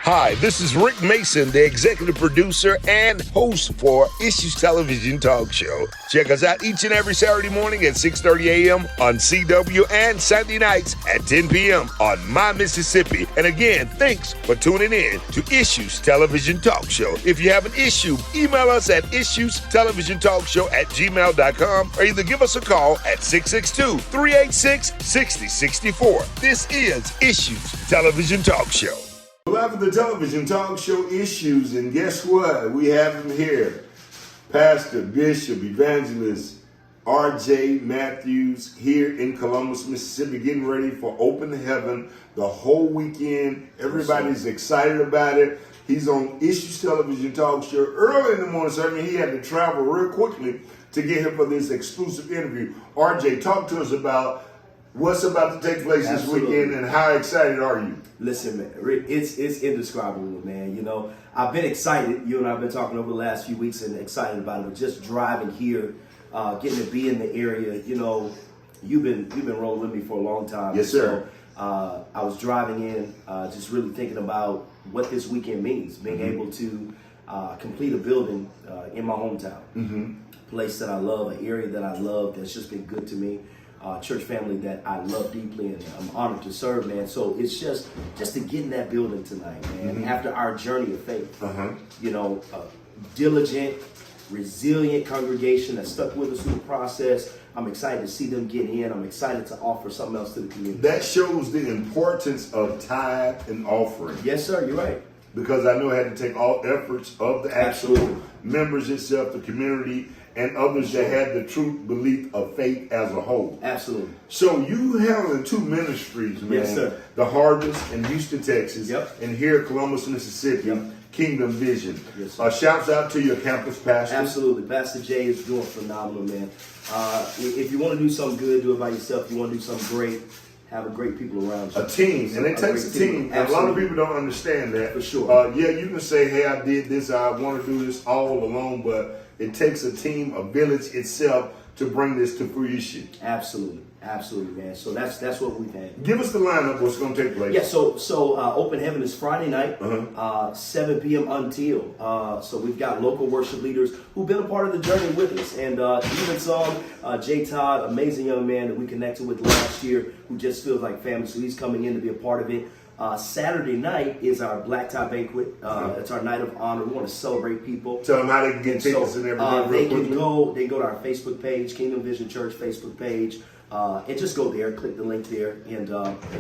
Hi, this is Rick Mason, the executive producer and host for Issues Television Talk Show. Check us out each and every Saturday morning at 6:30 a.m. on CW and Sunday nights at 10 p.m. on My Mississippi. And again, thanks for tuning in to Issues Television Talk Show. If you have an issue, email us at issuestelevisiontalkshow@gmail.com or either give us a call at 662-386-6064. This is Issues Television Talk Show. Live at the television talk show Issues, and guess what? We have him here. Pastor, Bishop, Evangelist R.J. Matthews here in Columbus, Mississippi, getting ready for Open Heaven the whole weekend. Everybody's excited about it. He's on Issues Television Talk Show early in the morning, so he had to travel real quickly to get here for this exclusive interview. R.J., talk to us about what's about to take place this weekend and how excited are you? Listen, man, Rick, it's indescribable, man. You know, I've been excited. You and I have been talking over the last few weeks and excited about it. But just driving here, getting to be in the area. You know, you've been rolling with me for a long time. Yes, sir. So, I was driving in, just really thinking about what this weekend means. Being able to complete a building in my hometown, place that I love, an area that I love that's just been good to me. Church family that I love deeply and I'm honored to serve, man. So it's just to get in that building tonight, man. After our journey of faith, you know, diligent, resilient congregation that stuck with us through the process. I'm excited to see them get in. I'm excited to offer something else to the community. That shows the importance of tithe and offering. Yes, sir. You're right. Because I know I had to take all efforts of the actual members itself, the community, and others that had the true belief of faith as a whole. Absolutely. So you handling two ministries, man. Yes, sir. The Harvest in Houston, Texas, and here at Columbus, Mississippi, Kingdom Vision. Yes, sir. Shouts out to your campus pastor. Absolutely. Pastor Jay is doing phenomenal, man. If you want to do something good, do it by yourself. If you want to do something great, have a great people around you. A team, and it takes a team. And a lot of people don't understand that. For sure. Yeah, you can say, hey, I did this, I want to do this all alone, but it takes a team, a village itself to bring this to fruition. Absolutely. Absolutely, man. So that's what we've had. Give us the lineup, what's going to take place. Yeah, so Open Heaven is Friday night, 7 p.m. until. So we've got local worship leaders who've been a part of the journey with us. And even some, Jay Todd, amazing young man that we connected with last year, who just feels like family. So he's coming in to be a part of it. Saturday night is our Black Tie Banquet. It's our night of honor. We want to celebrate people. Tell them how they can get tickets and everything. They can go to our Facebook page, Kingdom Vision Church Facebook page. And just go there, click the link there, and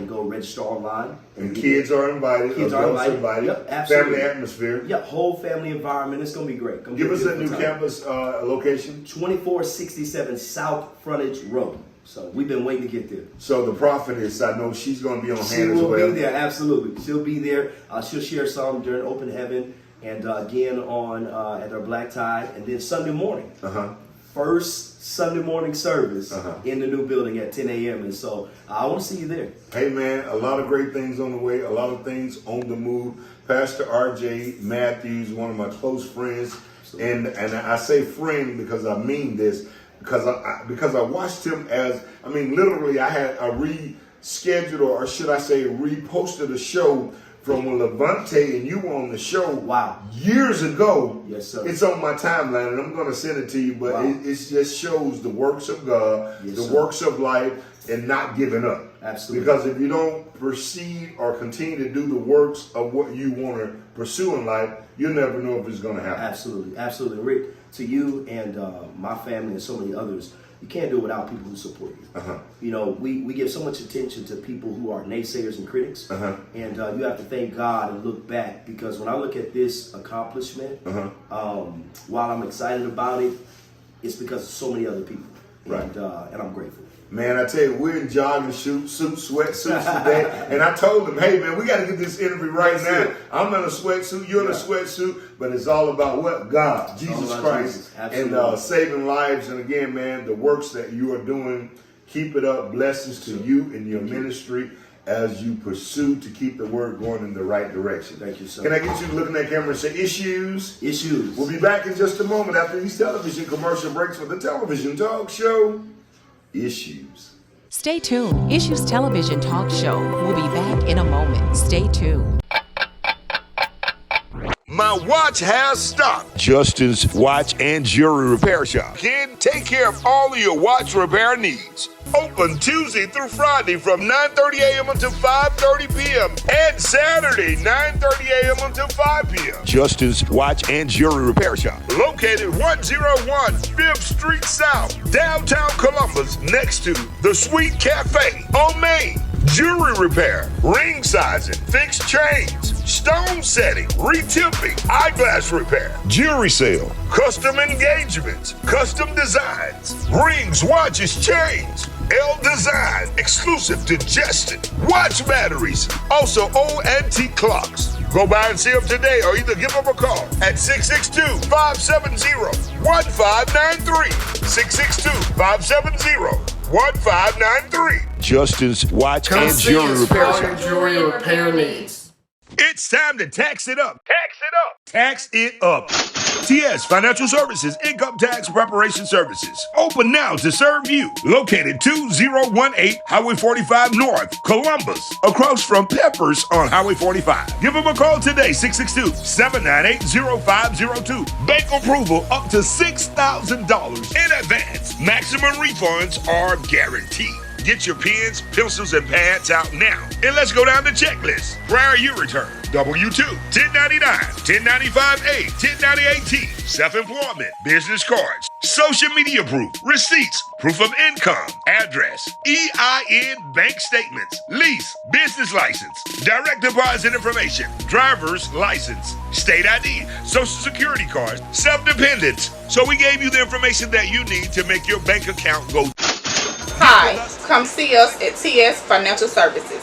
go register online. And kids are invited. Kids are invited. Yep, absolutely. Family atmosphere. Yep, whole family environment. It's going to be great. Give us that new campus location. 2467 South Frontage Road. So we've been waiting to get there. So the prophetess, I know she's going to be on hand as well. She will be there, absolutely. She'll be there. She'll share some during Open Heaven, and again on at our Black Tie, and then Sunday morning. First Sunday morning service in the new building at 10 a.m. And so I want to see you there. Hey, man, a lot of great things on the way, a lot of things on the move. Pastor R.J. Matthews, one of my close friends, and I say friend because I mean this, because I watched him literally I had a rescheduled, or should I say reposted a show from when Levante and you were on the show years ago. Yes, sir. It's on my timeline, and I'm going to send it to you, but it just shows the works of God, works of life, and not giving up. Absolutely. Because if you don't proceed or continue to do the works of what you want to pursue in life, you'll never know if it's going to happen. Absolutely. Absolutely. Rick, to you and my family and so many others, you can't do it without people who support you. You know, we give so much attention to people who are naysayers and critics, and you have to thank God and look back, because when I look at this accomplishment, while I'm excited about it, it's because of so many other people, and I'm grateful. Man, I tell you, we're in jogging suits, sweatsuits today, and I told him, hey, man, we got to get this interview right now. I'm in a sweatsuit, you're in a sweatsuit, but it's all about what? God, Jesus Christ, and saving lives. And again, man, the works that you are doing, keep it up. Blessings to you and your ministry as you pursue to keep the word going in the right direction. Thank you, sir. Can I get you to look in that camera and say issues? Issues. We'll be back in just a moment after these television commercial breaks for the television talk show Issues. Stay tuned. Issues Television Talk Show will be back in a moment. Stay tuned. my watch has stopped. Justin's Watch and Jewelry Repair Shop can take care of all of your watch repair needs. Open Tuesday through Friday from 9:30 a.m. until 5:30 p.m. and Saturday 9:30 a.m. until 5 p.m. Justin's Watch and Jewelry Repair Shop, located 101 5th Street South, downtown Columbus, next to the Sweet Cafe on Main. Jewelry repair, ring sizing, fixed chains, stone setting, retipping, eyeglass repair, jewelry sale, custom engagements, custom designs, rings, watches, chains, L Design, exclusive to Justin, watch batteries, also old antique clocks. Go by and see them today or either give them a call at 662-570-1593. 662-570-1593. Justin's Watch and Jewelry Repair Shop. Jewelry repair needs. It's time to tax it up. Tax it up. Tax it up. TS Financial Services Income Tax Preparation Services. Open now to serve you. Located 2018 Highway 45 North, Columbus. Across from Peppers on Highway 45. Give them a call today, 662-798-0502. Bank approval up to $6,000 in advance. Maximum refunds are guaranteed. Get your pens, pencils, and pads out now. And let's go down the checklist. Prior year return, W-2, 1099, 1095A, 1098T, self-employment, business cards, social media proof, receipts, proof of income, address, EIN bank statements, lease, business license, direct deposit information, driver's license, state ID, social security cards, self-dependence. So we gave you the information that you need to make your bank account go. Hi, come see us at TS Financial Services.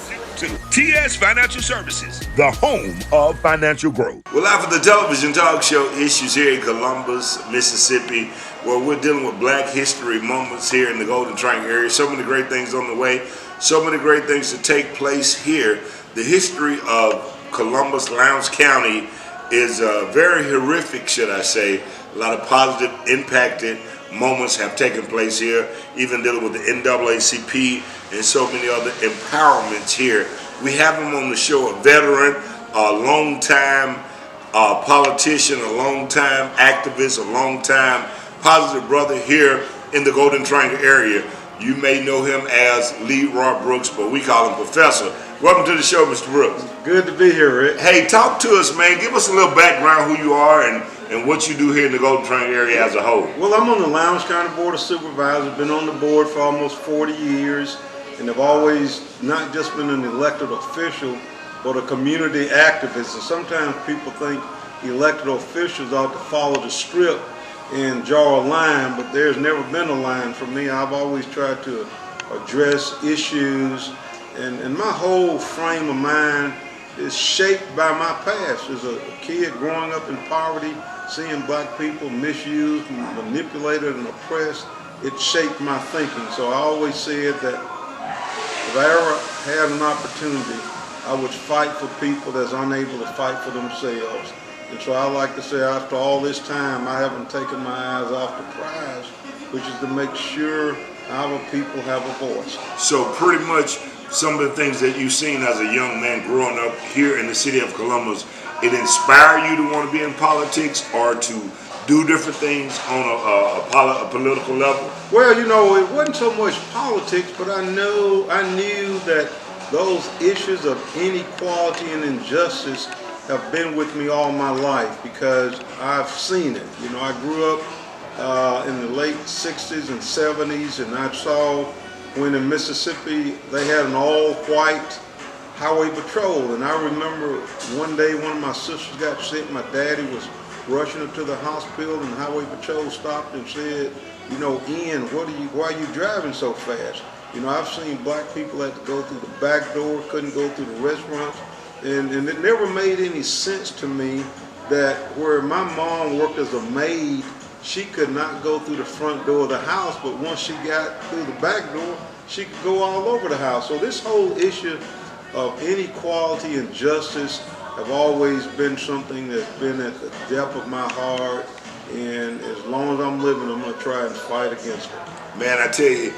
TS Financial Services, the home of financial growth. We're live for the television talk show Issues here in Columbus, Mississippi, where we're dealing with Black history moments here in the Golden Triangle area. So many great things on the way, so many great things to take place here. The history of Columbus, Lowndes County is very horrific, should I say. A lot of positive impacted moments have taken place here, even dealing with the NAACP and so many other empowerments here. We have him on the show, a veteran, a long-time politician, a long-time activist, a long-time positive brother here in the Golden Triangle area. You may know him as Leroy Brooks, but we call him Professor. Welcome to the show, Mr. Brooks. Good to be here, Rick. Hey, talk to us, man. Give us a little background, who you are and what you do here in the Golden Triangle area as a whole. Well, I'm on the Lowndes County Board of Supervisors. Been on the board for almost 40 years, and have always not just been an elected official, but a community activist. And sometimes people think elected officials ought to follow the script and draw a line, but there's never been a line for me. I've always tried to address issues, and my whole frame of mind is shaped by my past. As a kid growing up in poverty, seeing Black people misused, manipulated, and oppressed, it shaped my thinking. So I always said that if I ever had an opportunity, I would fight for people that's unable to fight for themselves. And so I like to say, after all this time, I haven't taken my eyes off the prize, which is to make sure our people have a voice. So pretty much some of the things that you've seen as a young man growing up here in the city of Columbus, it inspired you to want to be in politics or to do different things on a political level? Well, you know, it wasn't so much politics, but I knew that those issues of inequality and injustice have been with me all my life because I've seen it. You know, I grew up in the late 60s and 70s, and I saw when in Mississippi they had an all-white highway patrol. And I remember one day one of my sisters got sick. My daddy was rushing her to the hospital, and the highway patrol stopped and said, you know, Ian, why are you driving so fast? You know, I've seen Black people have to go through the back door, couldn't go through the restaurants, and it never made any sense to me that where my mom worked as a maid, she could not go through the front door of the house, but once she got through the back door, she could go all over the house. So this whole issue of inequality and justice have always been something that's been at the depth of my heart, and as long as I'm living, I'm going to try and fight against it. Man, I tell you,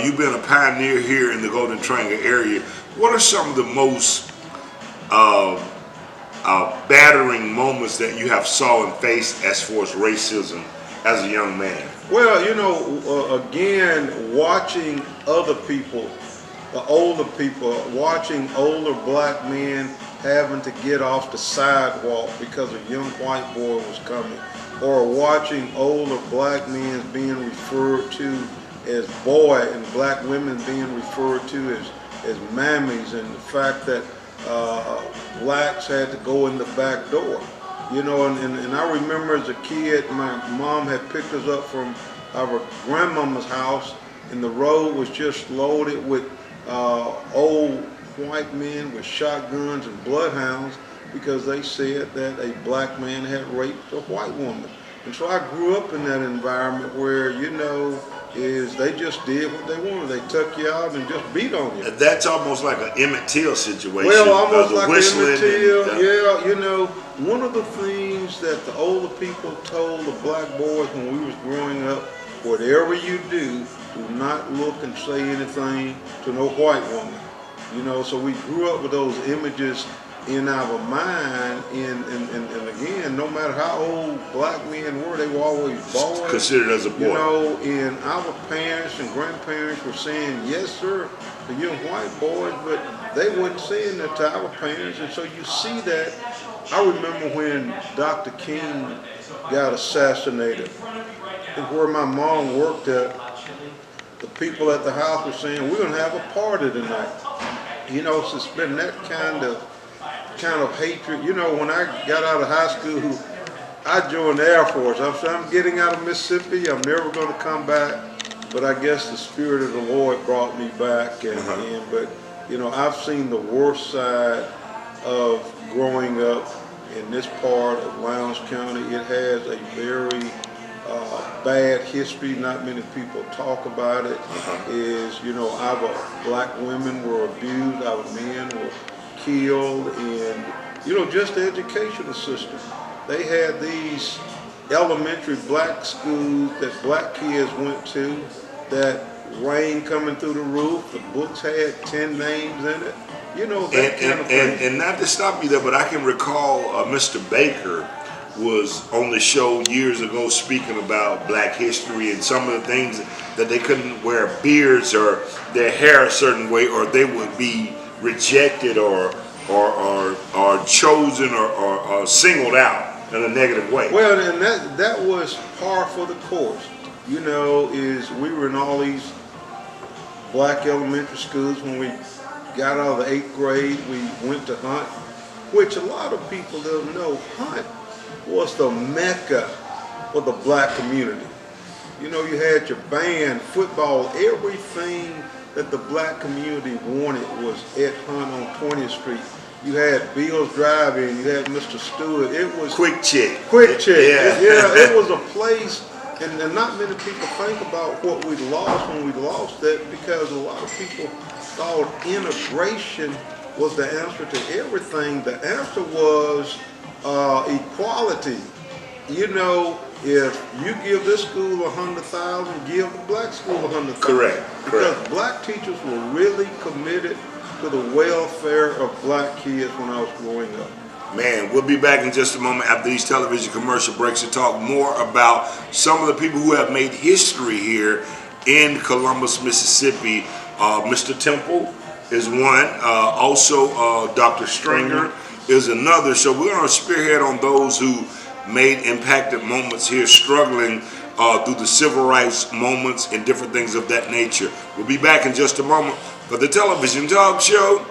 you've been a pioneer here in the Golden Triangle area. What are some of the most battering moments that you have saw and faced as far as racism as a young man? Well, you know, again, watching other people, the older people, watching older black men having to get off the sidewalk because a young white boy was coming, or watching older black men being referred to as boy and black women being referred to as mammies, and the fact that blacks had to go in the back door. You know, and I remember as a kid, my mom had picked us up from our grandmama's house, and the road was just loaded with old white men with shotguns and bloodhounds because they said that a black man had raped a white woman. And so I grew up in that environment where, you know, they just did what they wanted. They took you out and just beat on you. That's almost like an Emmett Till situation. Well, almost the like whistling Emmett Till. and, Yeah, you know, one of the things that the older people told the black boys when we was growing up, whatever you do not look and say anything to no white woman. You know, so we grew up with those images in our mind, and again, no matter how old black men were, they were always boys. Considered as a boy. You know, and our parents and grandparents were saying, yes, sir, to young white boys, but they weren't saying that to our parents, and so you see that. I remember when Dr. King got assassinated, and where my mom worked at, the people at the house were saying, we're gonna have a party tonight. You know, so it's been that kind of hatred. You know, when I got out of high school, I joined the Air Force. I'm getting out of Mississippi. I'm never going to come back. But I guess the Spirit of the Lord brought me back. But, you know, I've seen the worst side of growing up in this part of Lowndes County. It has a very bad history. Not many people talk about it. Is, you know, our black women were abused, our men were killed, and, you know, just the educational system. They had these elementary black schools that black kids went to, that rain coming through the roof, the books had 10 names in it, you know, that kind of thing. And not to stop you there, but I can recall Mr. Baker was on the show years ago speaking about black history and some of the things that they couldn't wear beards or their hair a certain way, or they would be rejected or chosen or singled out in a negative way. Well, and that was par for the course. You know, is we were in all these black elementary schools. When we got out of the 8th grade, we went to Hunt, which a lot of people don't know. Hunt was the mecca for the black community. You know, you had your band, football, everything that the black community wanted was at Hunt on 20th Street. You had Bill's Drive-In, you had Mr. Stewart. It was Quick Check. Yeah, it was a place, and not many people think about what we lost when we lost that, because a lot of people thought integration was the answer to everything. The answer was equality. You know, if you give this school 100,000, give the black school 100,000. Correct. Because black teachers were really committed to the welfare of black kids when I was growing up. Man, we'll be back in just a moment after these television commercial breaks to talk more about some of the people who have made history here in Columbus, Mississippi. Mr. Temple is one. Also, Dr. Stringer is another. So we're going to spearhead on those who made impacted moments here, struggling through the civil rights moments and different things of that nature. We'll be back in just a moment for the television talk show,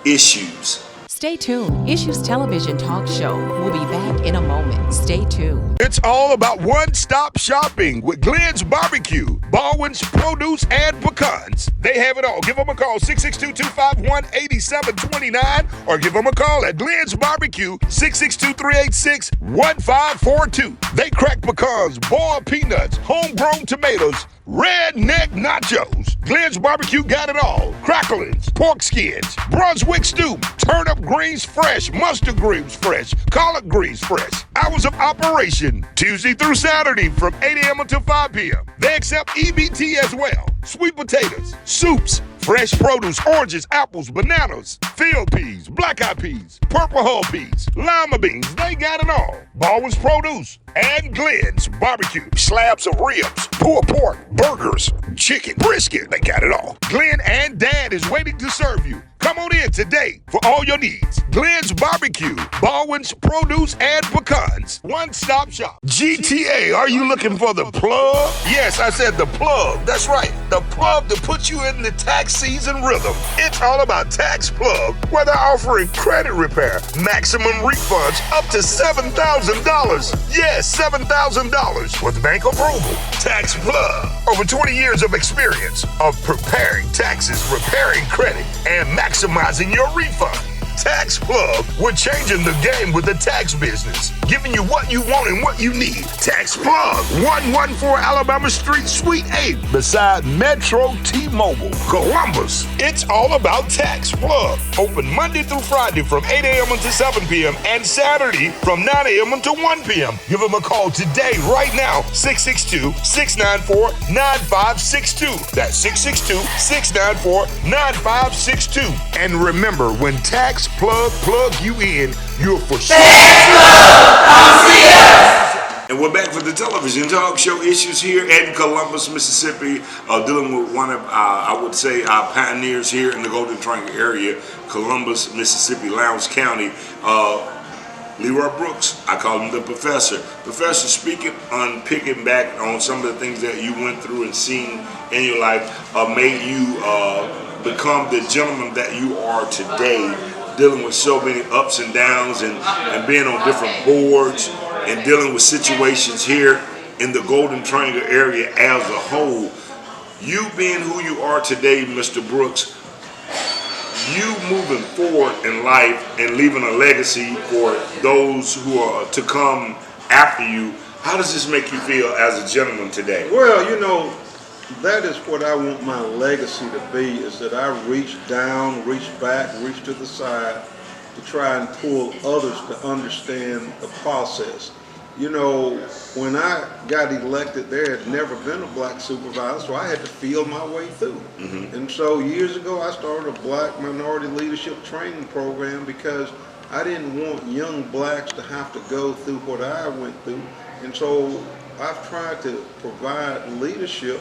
Issues. Stay tuned. Issues Television Talk Show. We'll be back in a moment. Stay tuned. It's all about one-stop shopping with Glenn's Barbecue, Baldwin's Produce, and Pecans. They have it all. Give them a call, 662-251-8729, or give them a call at Glenn's Barbecue, 662-386-1542. They crack pecans, boiled peanuts, homegrown tomatoes, redneck nachos. Glenn's Barbecue got it all. Cracklings, pork skins, Brunswick stew, turnip greens fresh, mustard greens fresh, collard greens fresh. Hours of operation, Tuesday through Saturday from 8 a.m. until 5 p.m. They accept EBT as well. Sweet potatoes, soups, Fresh produce, oranges, apples, bananas, field peas, black-eyed peas, purple hull peas, lima beans, they got it all. Baldwin's Produce and Glenn's Barbecue. Slabs of ribs, pulled pork, burgers, chicken, brisket, they got it all. Glenn and Dad is waiting to serve you. Come on in today for all your needs. Glenn's Barbecue, Baldwin's Produce, and Pecans. One-stop shop. GTA, are you looking for the plug? Yes, I said the plug. That's right. The plug to put you in the tax season rhythm. It's all about Tax Plug, where they're offering credit repair, maximum refunds up to $7,000. Yes, $7,000 with bank approval. Tax Plug. Over 20 years of experience of preparing taxes, repairing credit, and maximizing your refund. Tax Plug, we're changing the game with the tax business, giving you what you want and what you need. Tax Plug, 114 Alabama Street, Suite 8, beside Metro T-Mobile, Columbus. It's all about Tax Plug. Open Monday through Friday from 8 a.m. until 7 p.m. and Saturday from 9 a.m. until 1 p.m. Give them a call today, right now, 662-694-9562. That's 662-694-9562. And remember, when Tax Plug you in, you're for sure. And we're back for the television talk show Issues here in Columbus, Mississippi, dealing with one of, I would say, our pioneers here in the Golden Triangle area, Columbus, Mississippi, Lowndes County, Leroy Brooks. I call him the Professor. Professor, speaking on picking back on some of the things that you went through and seen in your life, made you become the gentleman that you are today, dealing with so many ups and downs and being on different boards and dealing with situations here in the Golden Triangle area as a whole. You being who you are today, Mr. Brooks, you moving forward in life and leaving a legacy for those who are to come after you, how does this make you feel as a gentleman today? Well, you know, that is what I want my legacy to be, is that I reach down, reach back, reach to the side to try and pull others to understand the process. You know, when I got elected, there had never been a black supervisor, so I had to feel my way through. And so years ago, I started a black minority leadership training program because I didn't want young blacks to have to go through what I went through. And so I've tried to provide leadership.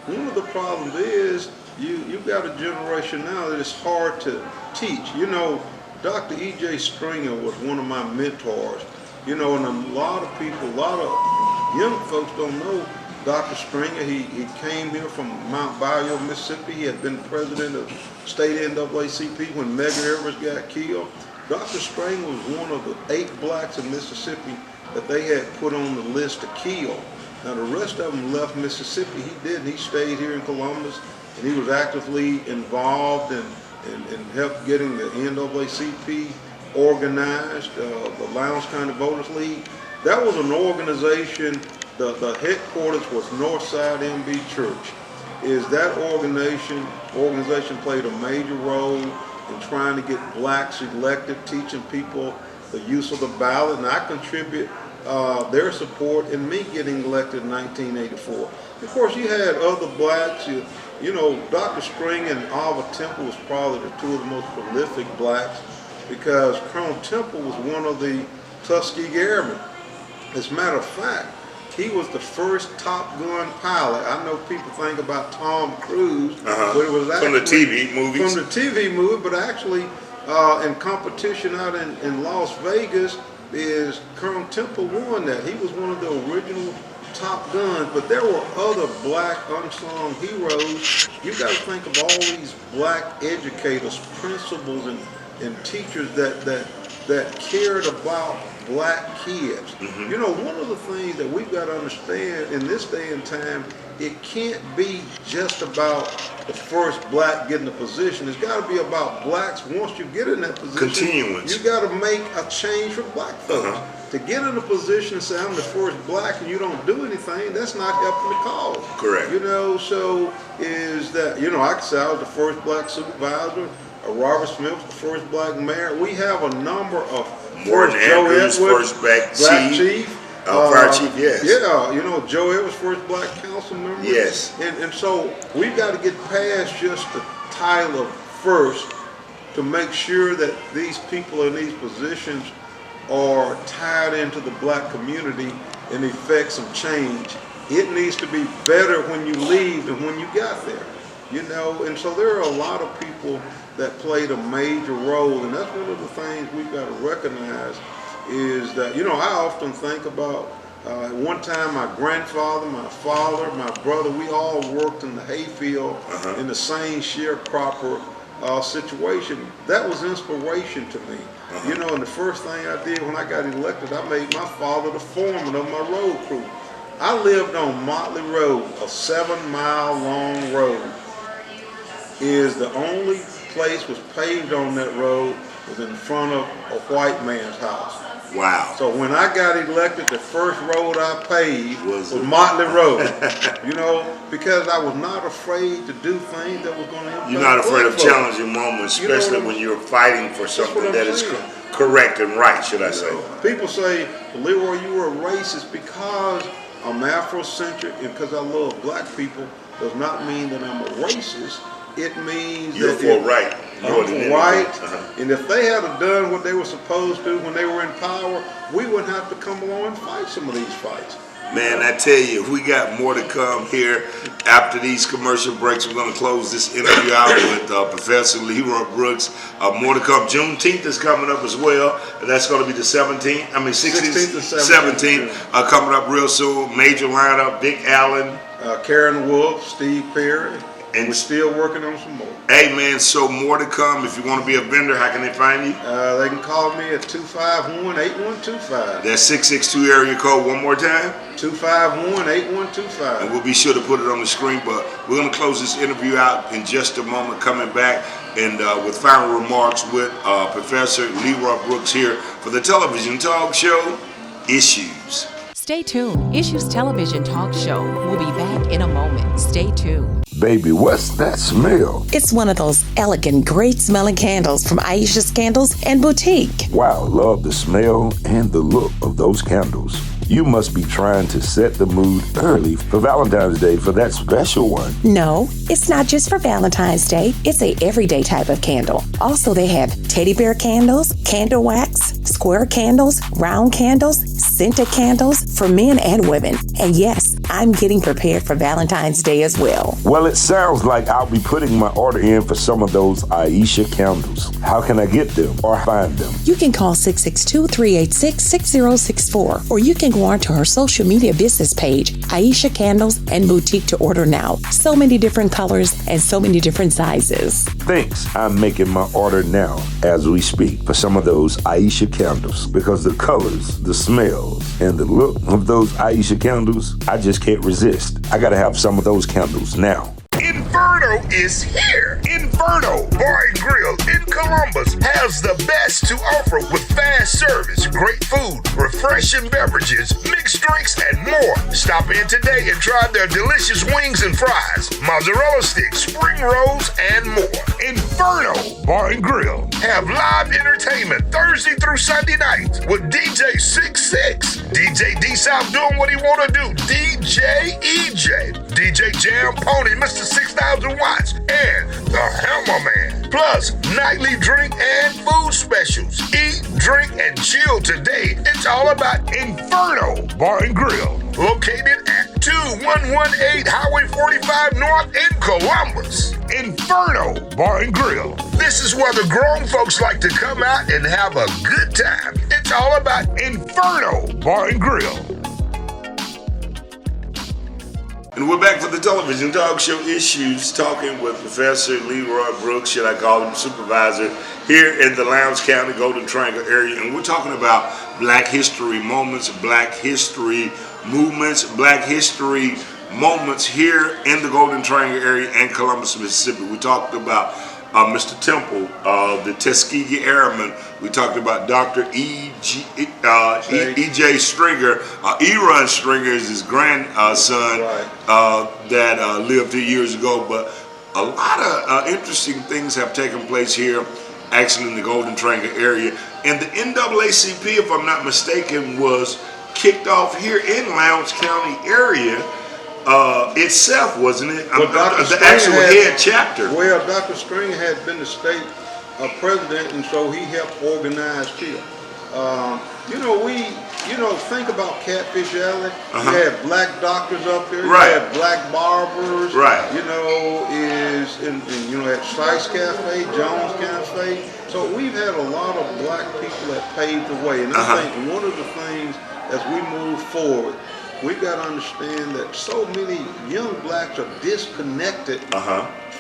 One of the problems is you've got a generation now that it's hard to teach. You know, Dr. E.J. Stringer was one of my mentors. You know, and a lot of people, a lot of young folks don't know Dr. Stringer. He came here from Mount Bayou, Mississippi. He had been president of state NAACP when Medgar Evers got killed. Dr. Stringer was one of the 8 blacks in Mississippi that they had put on the list to kill. Now the rest of them left Mississippi. He didn't. He stayed here in Columbus, and he was actively involved and helped getting the NAACP organized, the Lowndes County Voters League. That was an organization, the headquarters was Northside MB Church. That organization played a major role in trying to get blacks elected, teaching people the use of the ballot, and I contribute their support in me getting elected in 1984. Of course, you had other blacks. You know, Dr. String and Oliver Temple was probably the 2 of the most prolific blacks, because Colonel Temple was one of the Tuskegee Airmen. As a matter of fact, he was the first Top Gun pilot. I know people think about Tom Cruise, but it was actually from the TV movies. From the TV movie, but actually in competition out in Las Vegas, is Colonel Temple won that. He was one of the original Top Guns, but there were other black unsung heroes. You got to think of all these black educators, principals, and teachers that cared about black kids. You know, one of the things that we've got to understand in this day and time, it can't be just about the first black getting a position. It's got to be about blacks once you get in that position. Continuance. You got to make a change for black folks. To get in a position and say, I'm the first black and you don't do anything, that's not helping the cause. Correct. You know, so is that, you know, I could say I was the first black supervisor. Robert Smith was the first black mayor. We have a number of Morton Andrews, first black chief. Fire chief, yes. Yeah, you know, Joe Edwards, first black council member. Yes. And so we've got to get past just the Tyler first to make sure that these people in these positions are tied into the black community and effect some change. It needs to be better when you leave than when you got there, you know. And so there are a lot of people that played a major role, and that's one of the things we've got to recognize is that, you know, I often think about one time my grandfather, my father, my brother, we all worked in the hayfield in the same sharecropper situation. That was inspiration to me. You know, and the first thing I did when I got elected, I made my father the foreman of my road crew. I lived on Motley Road, a 7-mile long road. Is the only place was paved on that road was in front of a white man's house. Wow. So when I got elected, the first road I paved was Motley Road. You know, because I was not afraid to do things that was going to impact. You're not afraid of folks. challenging moments, especially when you're fighting for something that is correct and right, should I say. People say, Leroy, you were a racist because I'm Afrocentric and because I love black people does not mean that I'm a racist. It means you're that for right. I'm for right. And if they had done what they were supposed to when they were in power, we wouldn't have to come along and fight some of these fights. Man, I tell you, we got more to come here after these commercial breaks. We're going to close this interview out with Professor Leroy Brooks. More to come. Juneteenth is coming up as well. That's going to be the 16th to 17th. Coming up real soon. Major lineup, Dick Allen. Karen Wolf, Steve Perry. And we're still working on some more. Hey man, so more to come. If you want to be a vendor, how can they find you? They can call me at 251-8125. That's 662 area code. One more time. 251-8125. And we'll be sure to put it on the screen. But we're going to close this interview out in just a moment. Coming back and with final remarks with Professor Leroy Brooks here for the television talk show Issues. Stay tuned. Issues Television Talk Show will be back in a moment. Stay tuned. Baby, what's that smell? It's one of those elegant, great-smelling candles from Aisha's Candles and Boutique. Wow, love the smell and the look of those candles. You must be trying to set the mood early for Valentine's Day for that special one. No, it's not just for Valentine's Day. It's a everyday type of candle. Also, they have teddy bear candles, candle wax, square candles, round candles, scented candles for men and women. And yes, I'm getting prepared for Valentine's Day as well. Well, it sounds like I'll be putting my order in for some of those Aisha candles. How can I get them or find them? You can call 662-386-6064, or you can go onto her social media business page, Aisha Candles and Boutique, to order now. So many different colors and so many different sizes. Thanks. I'm making my order now as we speak for some of those Aisha candles because the colors, the smells, and the look of those Aisha candles, I just can't resist. I gotta have some of those candles now. Inferno is here. Inferno Bar and Grill in Columbus has the best to offer with fast service, great food, refreshing beverages, mixed drinks, and more. Stop in today and try their delicious wings and fries, mozzarella sticks, spring rolls, and more. Inferno Bar and Grill have live entertainment Thursday through Sunday nights with DJ 66, DJ D South doing what he want to do, DJ EJ, DJ Jam Pony, Mr. 6,000 watts, and the Hammer Man. Plus, nightly drink and food specials. Eat, drink, and chill today. It's all about Inferno Bar and Grill, located at 2118 Highway 45 North in Columbus. Inferno Bar and Grill. This is where the grown folks like to come out and have a good time. It's all about Inferno Bar and Grill. And we're back for the television talk show Issues, talking with Professor Leroy Brooks, should I call him supervisor, here in the Lowndes County, Golden Triangle area. And we're talking about Black history moments, Black history movements, Black history moments here in the Golden Triangle area and Columbus, Mississippi. We talked about Mr. Temple, the Tuskegee Airmen. We talked about Dr. E.J. Stringer. Eron Stringer is his grandson that lived 2 years ago. But a lot of interesting things have taken place here, actually in the Golden Triangle area. And the NAACP, if I'm not mistaken, was kicked off here in Lowndes County area itself, wasn't it? Well, Dr. The Stringer actual head chapter. Well, Dr. Stringer had been the state president, and so he helped organize here. Think about Catfish Alley. You had black doctors up there. Right. You had black barbers. Right. At Spice Cafe, Jones Cafe. So we've had a lot of black people that paved the way. And I think one of the things as we move forward, we got to understand that so many young blacks are disconnected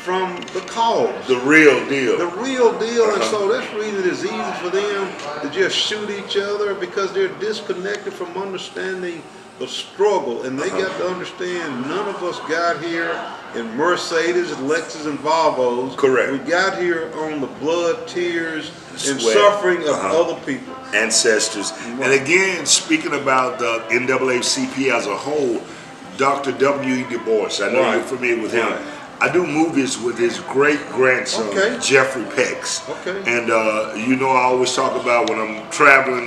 from the cause. The real deal. The real deal. And so that's the reason it's easy for them to just shoot each other, because they're disconnected from understanding the struggle. And they got to understand none of us got here in Mercedes, Lexus, and Volvos. Correct. We got here on the blood, tears, and Sweat. suffering of other people. Ancestors. And again, speaking about the NAACP as a whole, Dr. W.E. Du Bois, I know you're familiar with him. Right. I do movies with his great-grandson, Jeffrey Pex. And I always talk about when I'm traveling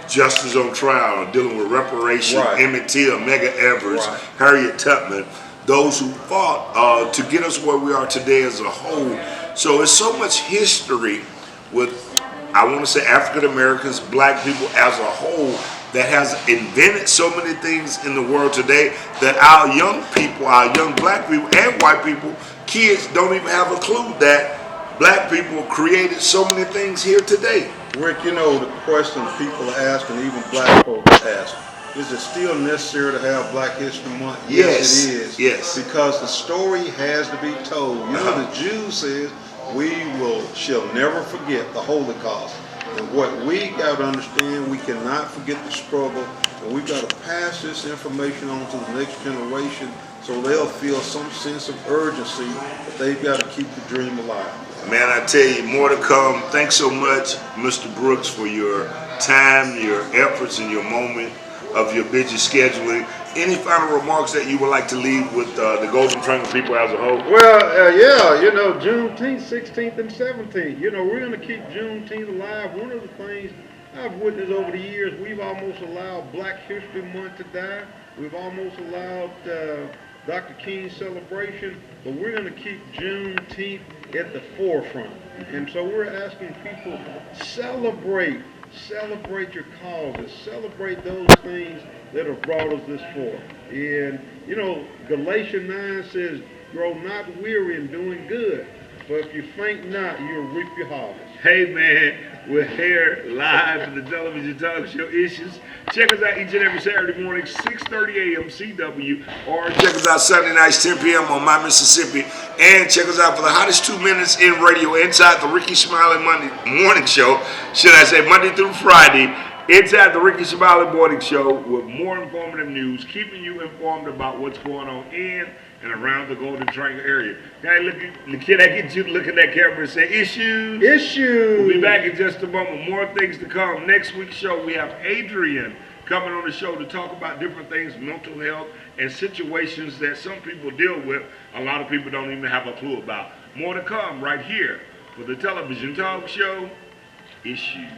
Justice on Trial, dealing with reparation, Emmett Till, Medgar Evers, Harriet Tubman, those who fought to get us where we are today as a whole. So it's so much history with, I want to say, African Americans, black people as a whole, that has invented so many things in the world today that our young people, our young black people and white people, kids don't even have a clue that black people created so many things here today. Rick, the question people ask, and even black folks ask, is it still necessary to have Black History Month? Yes, it is. Yes. Because the story has to be told. The Jews says, we shall never forget the Holocaust. And what we got to understand, we cannot forget the struggle, and we got to pass this information on to the next generation so they'll feel some sense of urgency that they've got to keep the dream alive. Man, I tell you, more to come. Thanks so much, Mr. Brooks, for your time, your efforts, and your moment of your busy scheduling. Any final remarks that you would like to leave with the Golden Triangle people as a whole? Well, Juneteenth, 16th and 17th. We're going to keep Juneteenth alive. One of the things I've witnessed over the years, we've almost allowed Black History Month to die. We've almost allowed Dr. King's celebration, but we're going to keep Juneteenth at the forefront. And so we're asking people, celebrate your causes, celebrate those things that have brought us this far. And, Galatians 9 says, grow not weary in doing good, for if you faint not, you'll reap your harvest. Hey man, we're here live for the television talk show Issues. Check us out each and every Saturday morning, 6:30 a.m. CW, or check us out Sunday nights, 10 p.m. on My Mississippi, and check us out for the hottest 2 minutes in radio inside the Ricky Smiley Monday Morning Show. Should I say Monday through Friday? Inside the Ricky Smiley Morning Show with more informative news, keeping you informed about what's going on in and around the Golden Triangle area. Can I get you to look at that camera and say, Issues? Issues! We'll be back in just a moment. More things to come. Next week's show, we have Adrian coming on the show to talk about different things, mental health, and situations that some people deal with, a lot of people don't even have a clue about. More to come right here for the television talk show, Issues.